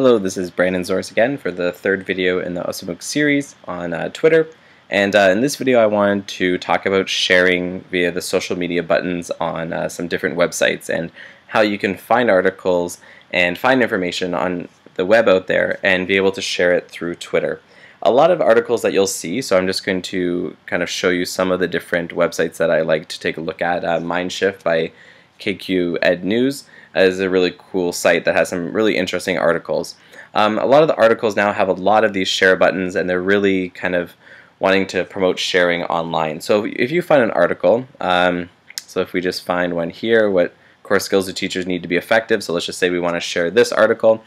Hello, this is Brandon Zorus again for the third video in the Awesomemoocs series on Twitter. And in this video I wanted to talk about sharing via the social media buttons on some different websites and how you can find articles and find information on the web out there and be able to share it through Twitter. A lot of articles that you'll see, so I'm just going to kind of show you some of the different websites that I like to take a look at. Mindshift by KQ Ed News is a really cool site that has some really interesting articles. A lot of the articles now have a lot of these share buttons, and they're really kind of wanting to promote sharing online. So if you find an article, so if we just find one here, what core skills do teachers need to be effective, so let's just say we want to share this article.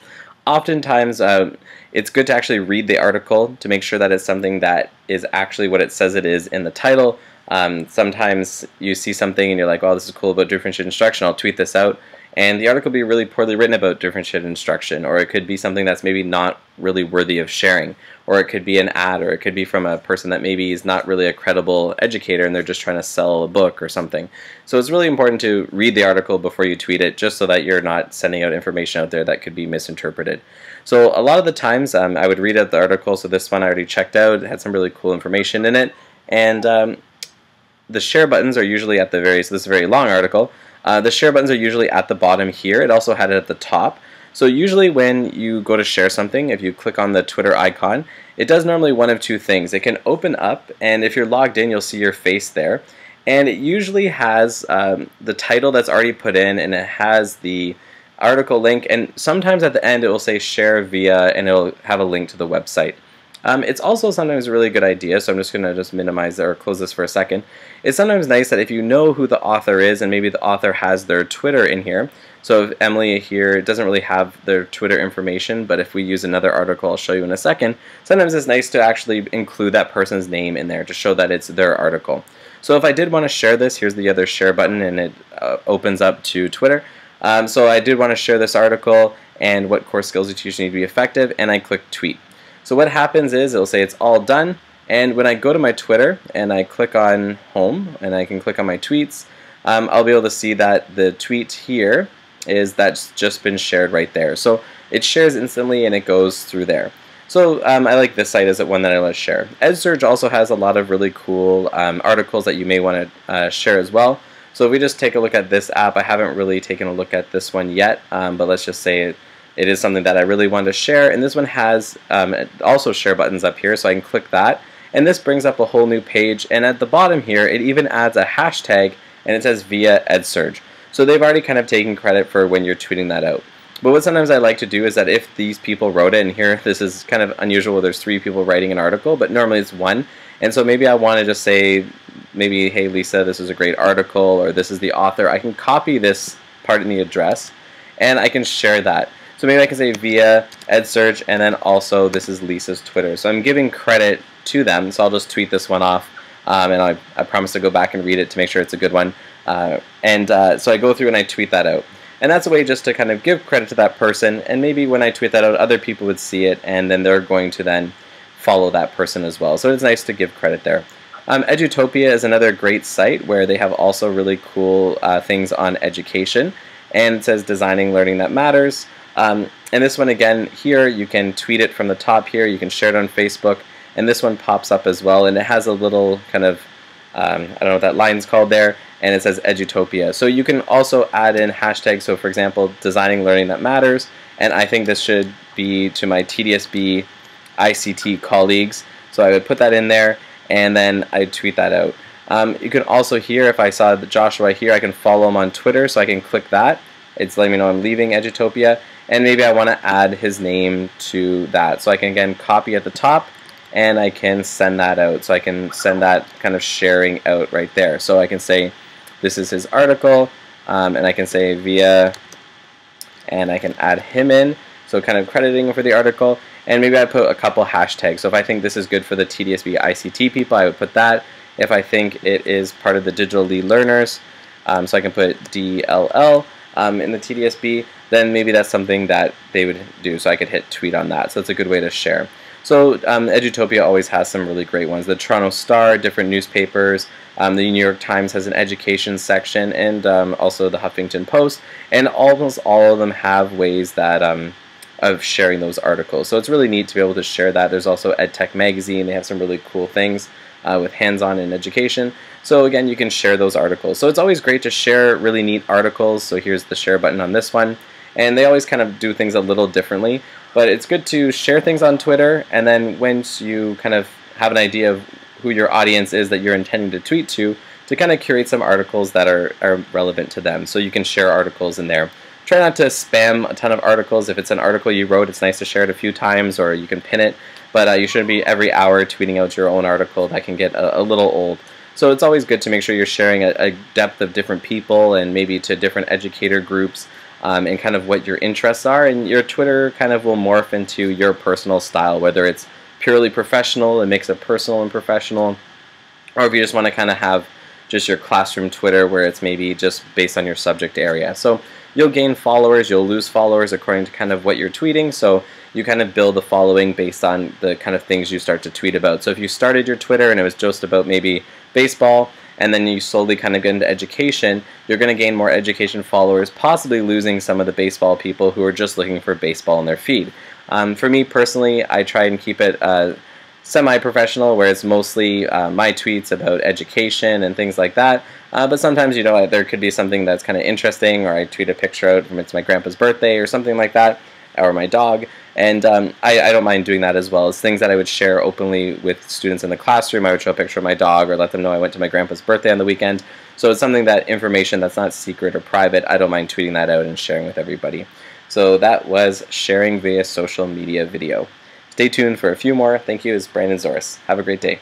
Oftentimes it's good to actually read the article to make sure that it's something that is actually what it says it is in the title. Sometimes you see something and you're like, oh, this is cool about differentiated instruction, I'll tweet this out. And the article will be really poorly written about differentiated instruction, or it could be something that's maybe not really worthy of sharing, or it could be an ad, or it could be from a person that maybe is not really a credible educator and they're just trying to sell a book or something. So it's really important to read the article before you tweet it, just so that you're not sending out information out there that could be misinterpreted. So a lot of the times I would read out the article, so this one I already checked out, it had some really cool information in it, and the share buttons are usually at the very, so this is a very long article, the share buttons are usually at the bottom here. It also had it at the top. So usually when you go to share something, if you click on the Twitter icon, it does normally one of two things. It can open up, and if you're logged in, you'll see your face there. And it usually has the title that's already put in, and it has the article link, and sometimes at the end it will say share via, and it'll have a link to the website. It's also sometimes a really good idea, so I'm just going to minimize or close this for a second. It's sometimes nice that if you know who the author is, and maybe the author has their Twitter in here, so if Emily here doesn't really have their Twitter information, but if we use another article I'll show you in a second, sometimes it's nice to actually include that person's name in there to show that it's their article. So if I did want to share this, here's the other share button, and it opens up to Twitter. So I did want to share this article and what core skills do teachers need to be effective, and I click tweet. So what happens is it'll say it's all done, and when I go to my Twitter and I click on home and I can click on my tweets, I'll be able to see that the tweet here is that's just been shared right there. So it shares instantly and it goes through there. So I like this site as one that I let share. EdSurge also has a lot of really cool articles that you may want to share as well. So if we just take a look at this app, I haven't really taken a look at this one yet, but let's just say it is something that I really wanted to share, and this one has also share buttons up here, so I can click that, and this brings up a whole new page, and at the bottom here it even adds a hashtag, and it says via EdSurge. So they've already kind of taken credit for when you're tweeting that out. But what sometimes I like to do is that if these people wrote it, and here this is kind of unusual where there's 3 people writing an article, but normally it's 1, and so maybe I want to just say, maybe, hey Lisa, this is a great article, or this is the author. I can copy this part in the address, and I can share that. So maybe I can say via EdSurge, and then also this is Lisa's Twitter. So I'm giving credit to them, so I'll just tweet this one off, and I promise to go back and read it to make sure it's a good one. So I go through and I tweet that out. And that's a way just to kind of give credit to that person, and maybe when I tweet that out, other people would see it, and then they're going to then follow that person as well. So it's nice to give credit there. Edutopia is another great site where they have also really cool things on education, and it says designing learning that matters. And this one again here, you can tweet it from the top here, you can share it on Facebook, and this one pops up as well, and it has a little kind of, I don't know what that line's called there, and it says Edutopia. So you can also add in hashtags, so for example, designing learning that matters, and I think this should be to my TDSB ICT colleagues, so I would put that in there, and then I'd tweet that out. You can also here, if I saw Joshua here, I can follow him on Twitter, so I can click that. It's letting me know I'm leaving Edutopia, and maybe I want to add his name to that. So I can again copy at the top, and I can send that out. So I can send that kind of sharing out right there. So I can say this is his article, and I can say via, and I can add him in, so kind of crediting him for the article, and maybe I put a couple hashtags. So if I think this is good for the TDSB ICT people, I would put that. If I think it is part of the digital lead learners, so I can put DLL in the TDSB, then maybe that's something that they would do, so I could hit tweet on that. So it's a good way to share. So Edutopia always has some really great ones. The Toronto Star, different newspapers, the New York Times has an education section, and also the Huffington Post, and almost all of them have ways that of sharing those articles. So it's really neat to be able to share that. There's also EdTech Magazine. They have some really cool things with hands-on in education. So again, you can share those articles. So it's always great to share really neat articles. So here's the share button on this one. And they always kind of do things a little differently. But it's good to share things on Twitter, and then once you kind of have an idea of who your audience is that you're intending to tweet to kind of curate some articles that are relevant to them. So you can share articles in there. Try not to spam a ton of articles. If it's an article you wrote, it's nice to share it a few times, or you can pin it. But you shouldn't be every hour tweeting out your own article. That can get a little old. So it's always good to make sure you're sharing a depth of different people and maybe to different educator groups. And kind of what your interests are, and your Twitter kind of will morph into your personal style, whether it's purely professional, a mix of personal and professional, or if you just want to kind of have just your classroom Twitter where it's maybe just based on your subject area. So you'll gain followers, you'll lose followers according to kind of what you're tweeting, so you kind of build a following based on the kind of things you start to tweet about. So if you started your Twitter and it was just about maybe baseball, and then you slowly kind of get into education, you're going to gain more education followers, possibly losing some of the baseball people who are just looking for baseball in their feed. For me personally, I try and keep it semi-professional, where it's mostly my tweets about education and things like that. But sometimes, you know, there could be something that's kind of interesting, or I tweet a picture out from it's my grandpa's birthday or something like that, or my dog. And I don't mind doing that as well as things that I would share openly with students in the classroom. I would show a picture of my dog or let them know I went to my grandpa's birthday on the weekend. So it's something that information that's not secret or private, I don't mind tweeting that out and sharing with everybody. So that was sharing via social media video. Stay tuned for a few more. Thank you. It's Brandon Zoris. Have a great day.